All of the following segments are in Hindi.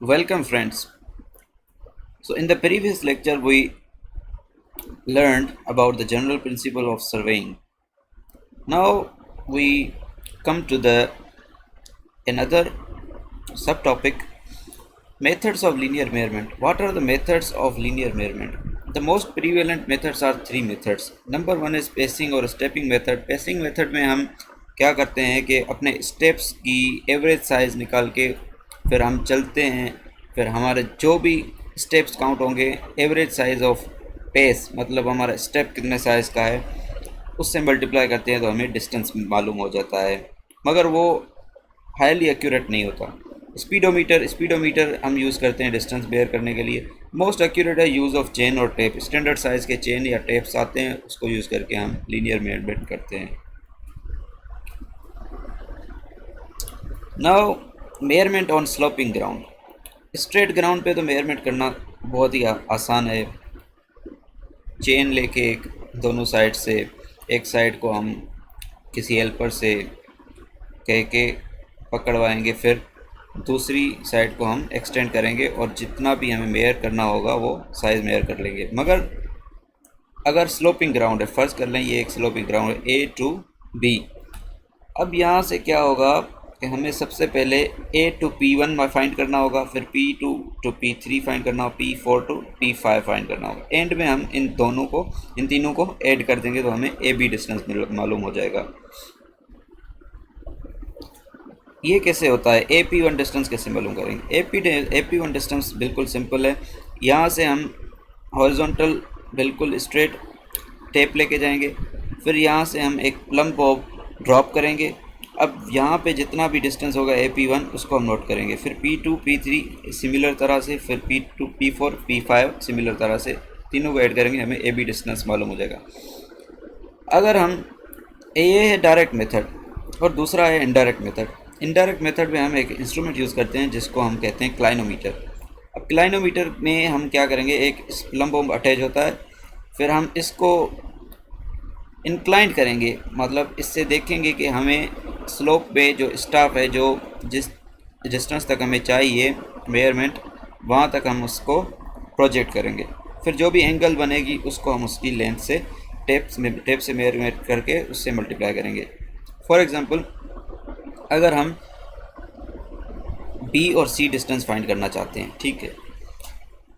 Welcome, friends. So, in the previous lecture, we learned about the general principle of surveying. Now, we come to the another subtopic: methods of linear measurement. What are the methods of linear measurement? The most prevalent methods are three methods. Number one is pacing और stepping method. Pacing method में हम क्या करते हैं कि अपने स्टेप्स की एवरेज साइज निकाल के फिर हम चलते हैं, फिर हमारे जो भी स्टेप्स काउंट होंगे एवरेज साइज ऑफ पेस, मतलब हमारा स्टेप कितने साइज़ का है, उससे मल्टीप्लाई करते हैं तो हमें डिस्टेंस मालूम हो जाता है, मगर वो हाईली एक्यूरेट नहीं होता। स्पीडोमीटर हम यूज़ करते हैं डिस्टेंस बेयर करने के लिए। मोस्ट एक्यूरेट है यूज़ ऑफ चेन और टेप। स्टैंडर्ड साइज़ के चेन या टेप्स आते हैं, उसको यूज़ करके हम लीनियर मेजरमेंट करते हैं। Now measurement on sloping ground. Straight ground पे तो मेजरमेंट करना बहुत ही आसान है। चेन लेके एक दोनों साइड से, एक साइड को हम किसी हेल्पर से कह के पकड़वाएंगे, फिर दूसरी साइड को हम एक्सटेंड करेंगे और जितना भी हमें मेयर करना होगा वो साइज़ मेयर कर लेंगे। मगर अगर स्लोपिंग ग्राउंड है, फ़र्ज़ कर लें ये एक स्लोपिंग ग्राउंड है ए टू बी। अब यहाँ से क्या होगा कि हमें सबसे पहले ए टू P1 फाइंड करना होगा, फिर P2 टू P3 फाइंड करना होगा, P4 टू P5 फाइंड करना होगा। एंड में हम इन तीनों को ऐड कर देंगे तो हमें ए बी डिस्टेंस मालूम हो जाएगा। ये कैसे होता है? AP1 डिस्टेंस कैसे मालूम करेंगे? AP1 डिस्टेंस बिल्कुल सिंपल है। यहाँ से हम हॉरिजॉन्टल बिल्कुल स्ट्रेट टेप लेके जाएंगे, फिर यहाँ से हम एक प्लम बॉब ड्रॉप करेंगे। अब यहाँ पे जितना भी डिस्टेंस होगा AP1 उसको हम नोट करेंगे, फिर P2 P3 सिमिलर तरह से, फिर P2 P4 P5 सिमिलर तरह से, तीनों को ऐड करेंगे, हमें AB डिस्टेंस मालूम हो जाएगा। अगर हम ये है डायरेक्ट मेथड और दूसरा है इनडायरेक्ट मेथड। इनडायरेक्ट मेथड में हम एक इंस्ट्रूमेंट यूज़ करते हैं जिसको हम कहते हैं क्लाइनोमीटर। अब क्लाइनोमीटर में हम क्या करेंगे, एक प्लम बॉब अटैच होता है, फिर हम इसको इंक्लाइन करेंगे, मतलब इससे देखेंगे कि हमें स्लोप पे जो स्टाफ है, जो जिस डिस्टेंस तक हमें चाहिए मेजरमेंट, वहाँ तक हम उसको प्रोजेक्ट करेंगे। फिर जो भी एंगल बनेगी उसको हम उसकी लेंथ से टेप से मेजरमेंट करके उससे मल्टीप्लाई करेंगे। फॉर एग्ज़ाम्पल, अगर हम B और C डिस्टेंस फाइंड करना चाहते हैं, ठीक है,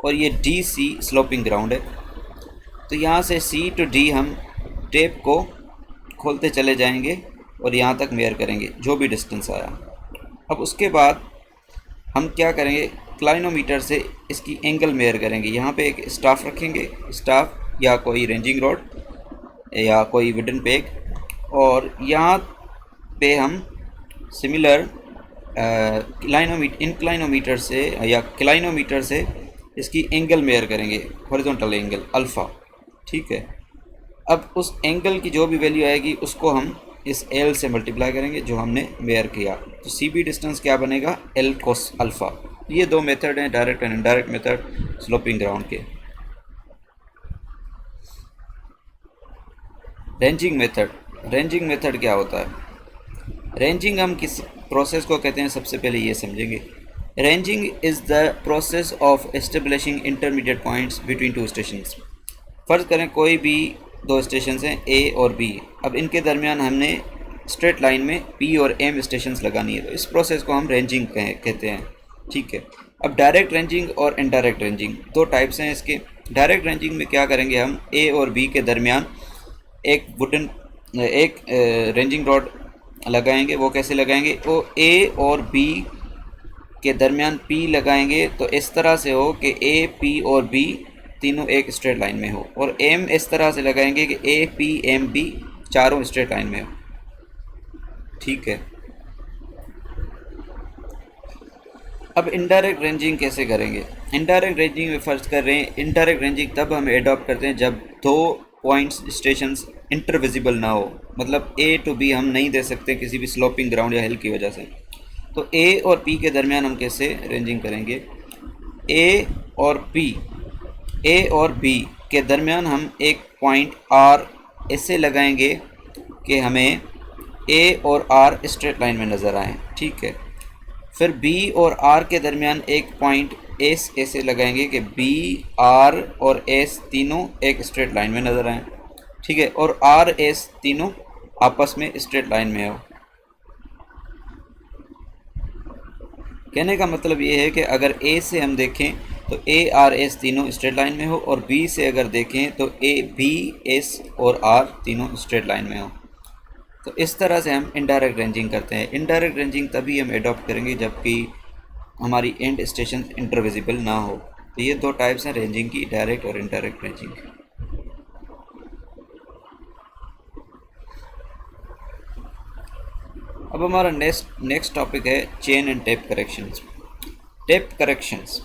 और ये DC स्लोपिंग ग्राउंड है, तो यहाँ से C टू D हम टेप को खोलते चले जाएंगे और यहाँ तक मेयर करेंगे जो भी डिस्टेंस आया। अब उसके बाद हम क्या करेंगे, क्लाइनोमीटर से इसकी एंगल मेयर करेंगे। यहाँ पे एक स्टाफ रखेंगे, स्टाफ या कोई रेंजिंग रॉड या कोई वुडन पेग, और यहाँ पे हम सिमिलर क्लाइनोमीटर से या क्लाइनोमीटर से इसकी एंगल मेयर करेंगे, हॉरिजॉन्टल एंगल अल्फ़ा, ठीक है। अब उस एंगल की जो भी वैल्यू आएगी उसको हम इस L से मल्टीप्लाई करेंगे जो हमने मेयर किया, तो CB डिस्टेंस क्या बनेगा, L cos अल्फ़ा। ये दो मेथड हैं, direct and indirect method sloping ground के। रेंजिंग मेथड क्या होता है? रेंजिंग हम किस प्रोसेस को कहते हैं, सबसे पहले ये समझेंगे। Ranging is the process of establishing intermediate points between two stations. फ़र्ज़ करें कोई भी दो स्टेशन हैं A और B, अब इनके दरमियान हमने स्ट्रेट लाइन में P और M स्टेशंस लगानी है, तो इस प्रोसेस को हम रेंजिंग कहते हैं, ठीक है। अब डायरेक्ट रेंजिंग और इनडायरेक्ट रेंजिंग दो टाइप्स हैं इसके। डायरेक्ट रेंजिंग में क्या करेंगे, हम A और B के दरमियान एक रेंजिंग रॉड लगाएंगे। वो कैसे लगाएंगे, वो A और B के दरमियान P लगाएंगे तो इस तरह से हो कि A, P और B तीनों एक स्ट्रेट लाइन में हो, और M इस तरह से लगाएंगे कि A, P, M, B चारों स्ट्रेट लाइन में हो, ठीक है। अब इनडायरेक्ट रेंजिंग कैसे करेंगे? इनडायरेक्ट रेंजिंग में फ़र्ज़ कर रहे हैं, इनडायरेक्ट रेंजिंग तब हम एडॉप्ट करते हैं जब दो पॉइंट्स स्टेशंस इंटरविजिबल ना हो, मतलब A टू B हम नहीं दे सकते किसी भी स्लोपिंग ग्राउंड या हिल की वजह से। तो A और P के दरमियान हम कैसे रेंजिंग करेंगे, A और B के दरमियान हम एक पॉइंट R ऐसे लगाएंगे कि हमें A और R स्ट्रेट लाइन में नज़र आए, ठीक है। फिर बी और आर के दरमियान एक पॉइंट एस ऐसे लगाएंगे कि बी, आर और एस तीनों एक स्ट्रेट लाइन में नज़र आए, ठीक है, और आर एस तीनों आपस में स्ट्रेट लाइन में हो। कहने का मतलब ये है कि अगर ए से हम देखें तो ए, आर, एस तीनों स्ट्रेट लाइन में हो, और बी से अगर देखें तो ए, बी, एस और आर तीनों स्ट्रेट लाइन में हो। तो इस तरह से हम इनडायरेक्ट रेंजिंग करते हैं। इनडायरेक्ट रेंजिंग तभी हम एडॉप्ट करेंगे जबकि हमारी एंड स्टेशन इंटरविजिबल ना हो। तो ये दो टाइप्स हैं रेंजिंग की, डायरेक्ट और इनडायरेक्ट रेंजिंग। अब हमारा नेक्स्ट टॉपिक है chain and tape corrections. Tape corrections,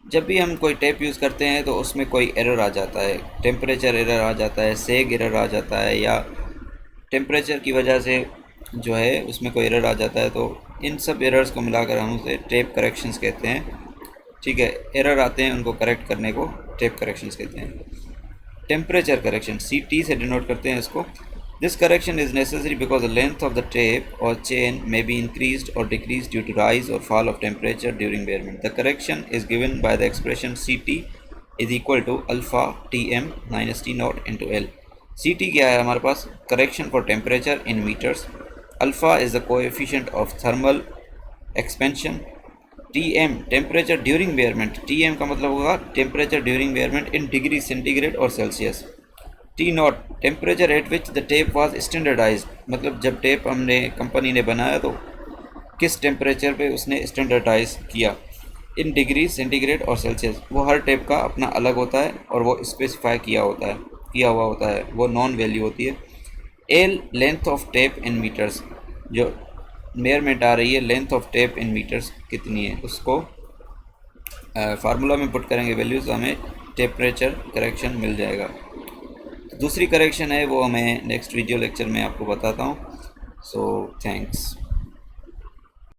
जब भी हम कोई टेप यूज़ करते हैं तो उसमें कोई एरर आ जाता है, टेम्परेचर एरर आ जाता है, सेग एरर आ जाता है, या टेम्परेचर की वजह से जो है उसमें कोई एरर आ जाता है। तो इन सब एरर्स को मिलाकर हम उसे टेप करेक्शंस कहते हैं, ठीक है। एरर आते हैं उनको करेक्ट करने को टेप करेक्शंस कहते हैं। टेम्परेचर करेक्शन, CT से डिनोट करते हैं इसको। This correction is necessary because the length of the tape or chain may be increased or decreased due to rise or fall of temperature during measurement. The correction is given by the expression CT is equal to alpha TM minus T naught into L। CT क्या है हमारे पास? Correction for temperature in meters. Alpha is the coefficient of thermal expansion. TM temperature during measurement, TM का मतलब होगा temperature during measurement in degree centigrade or celsius. T naught temperature at which the tape was standardized, मतलब जब टेप हमने कंपनी ने बनाया तो किस टेम्परेचर पे उसने स्टैंडर्डाइज किया, इन डिग्री सेंटीग्रेड और सेल्सियस। वो हर टेप का अपना अलग होता है और वो स्पेसिफाई किया हुआ होता है, वो नॉन वैल्यू होती है। L length of tape in metres, जो मेयरमेंट आ रही है length of tape in metres कितनी है, उसको फार्मूला में पुट करेंगे वैल्यूज़, हमें टेम्परेचर करेक्शन मिल जाएगा। दूसरी करेक्शन है वो मैं नेक्स्ट वीडियो लेक्चर में आपको बताता हूँ। So thanks.